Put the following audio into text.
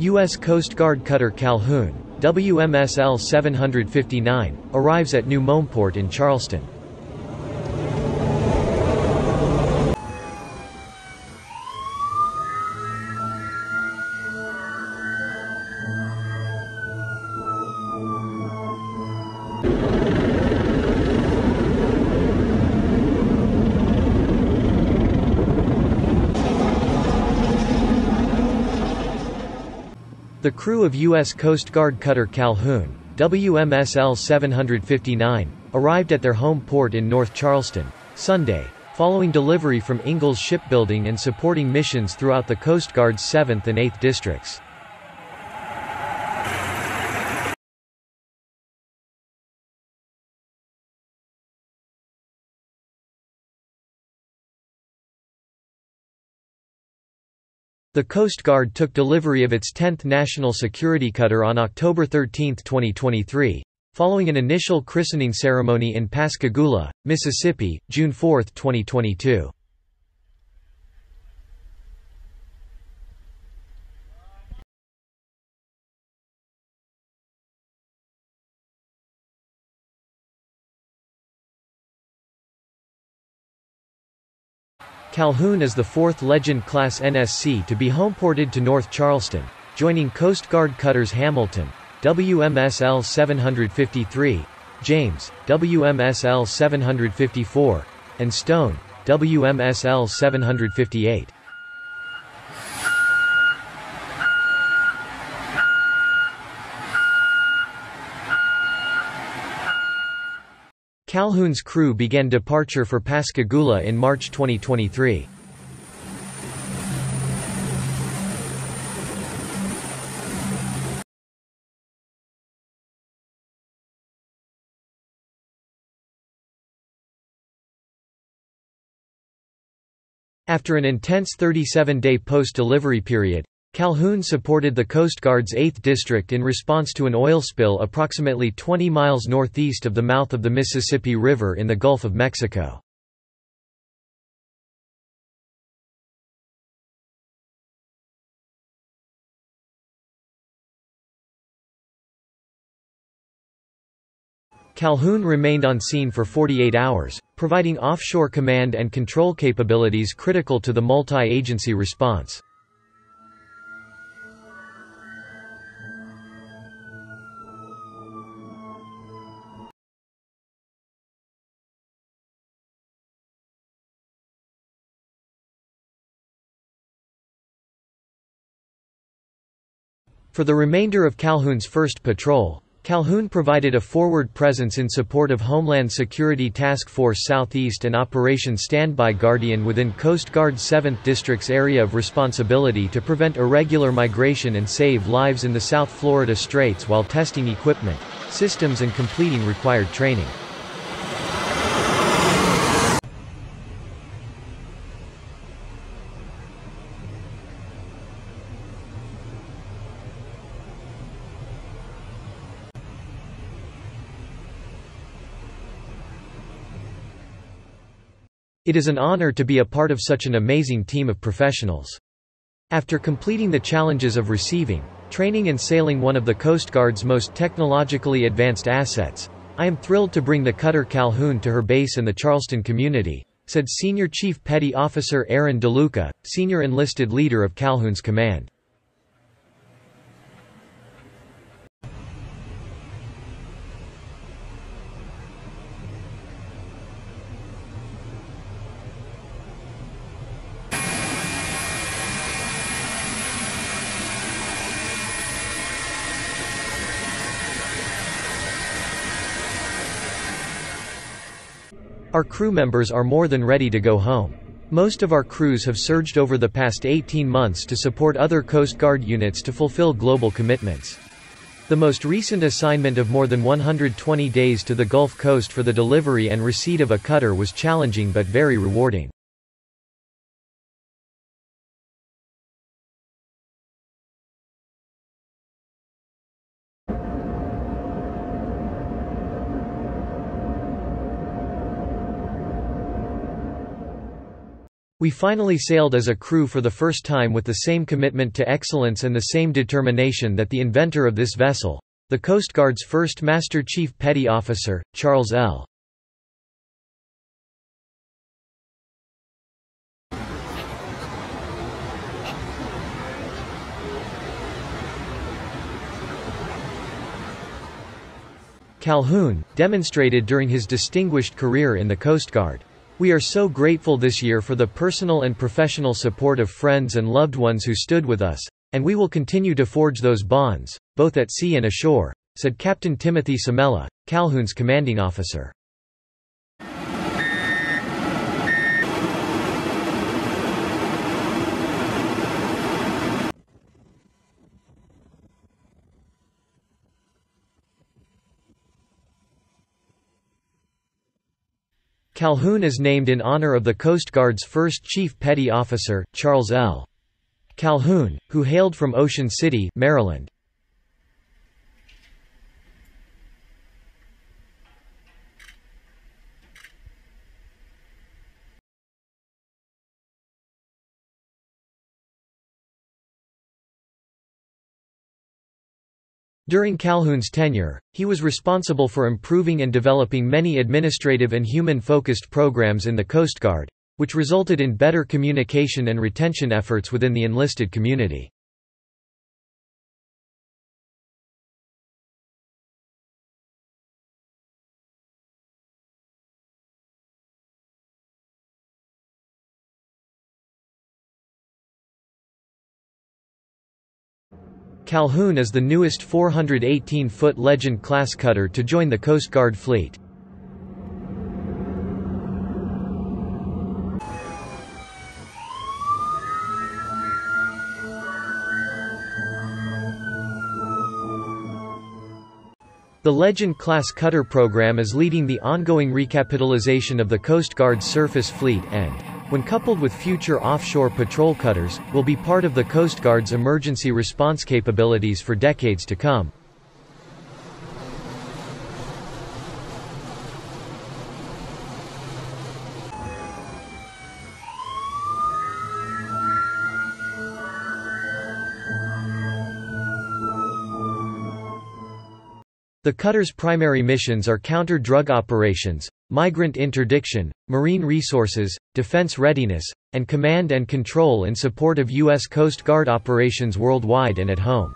U.S. Coast Guard cutter Calhoun, WMSL 759, arrives at New Momeport in Charleston. The crew of U.S. Coast Guard cutter Calhoun, WMSL 759, arrived at their home port in North Charleston, Sunday, following delivery from Ingalls Shipbuilding and supporting missions throughout the Coast Guard's 7th and 8th districts. The Coast Guard took delivery of its 10th National Security Cutter on October 13, 2023, following an initial christening ceremony in Pascagoula, Mississippi, June 4, 2022. Calhoun is the fourth Legend-class NSC to be homeported to North Charleston, joining Coast Guard cutters Hamilton, WMSL 753, James, WMSL 754, and Stone, WMSL 758. Calhoun's crew began departure for Pascagoula in March 2023. After an intense 37-day post-delivery period, Calhoun supported the Coast Guard's 8th District in response to an oil spill approximately 20 miles northeast of the mouth of the Mississippi River in the Gulf of Mexico. Calhoun remained on scene for 48 hours, providing offshore command and control capabilities critical to the multi-agency response. For the remainder of Calhoun's first patrol, Calhoun provided a forward presence in support of Homeland Security Task Force Southeast and Operation Standby Guardian within Coast Guard's 7th District's area of responsibility to prevent irregular migration and save lives in the South Florida Straits while testing equipment, systems and completing required training. It is an honor to be a part of such an amazing team of professionals. After completing the challenges of receiving, training and sailing one of the Coast Guard's most technologically advanced assets, I am thrilled to bring the cutter Calhoun to her base in the Charleston community, said Senior Chief Petty Officer Aaron DeLuca, senior enlisted leader of Calhoun's command. Our crew members are more than ready to go home. Most of our crews have surged over the past 18 months to support other Coast Guard units to fulfill global commitments. The most recent assignment of more than 120 days to the Gulf Coast for the delivery and receipt of a cutter was challenging but very rewarding. We finally sailed as a crew for the first time with the same commitment to excellence and the same determination that the inventor of this vessel, the Coast Guard's first Master Chief Petty Officer, Charles L. Calhoun, demonstrated during his distinguished career in the Coast Guard. We are so grateful this year for the personal and professional support of friends and loved ones who stood with us, and we will continue to forge those bonds, both at sea and ashore, said Captain Timothy Samela, Calhoun's commanding officer. Calhoun is named in honor of the Coast Guard's first Chief Petty Officer, Charles L. Calhoun, who hailed from Ocean City, Maryland. During Calhoun's tenure, he was responsible for improving and developing many administrative and human-focused programs in the Coast Guard, which resulted in better communication and retention efforts within the enlisted community. Calhoun is the newest 418-foot Legend-class cutter to join the Coast Guard fleet. The Legend-class cutter program is leading the ongoing recapitalization of the Coast Guard's surface fleet and, when coupled with future offshore patrol cutters, will be part of the Coast Guard's emergency response capabilities for decades to come. The cutter's primary missions are counter-drug operations, migrant interdiction, marine resources, defense readiness, and command and control in support of U.S. Coast Guard operations worldwide and at home.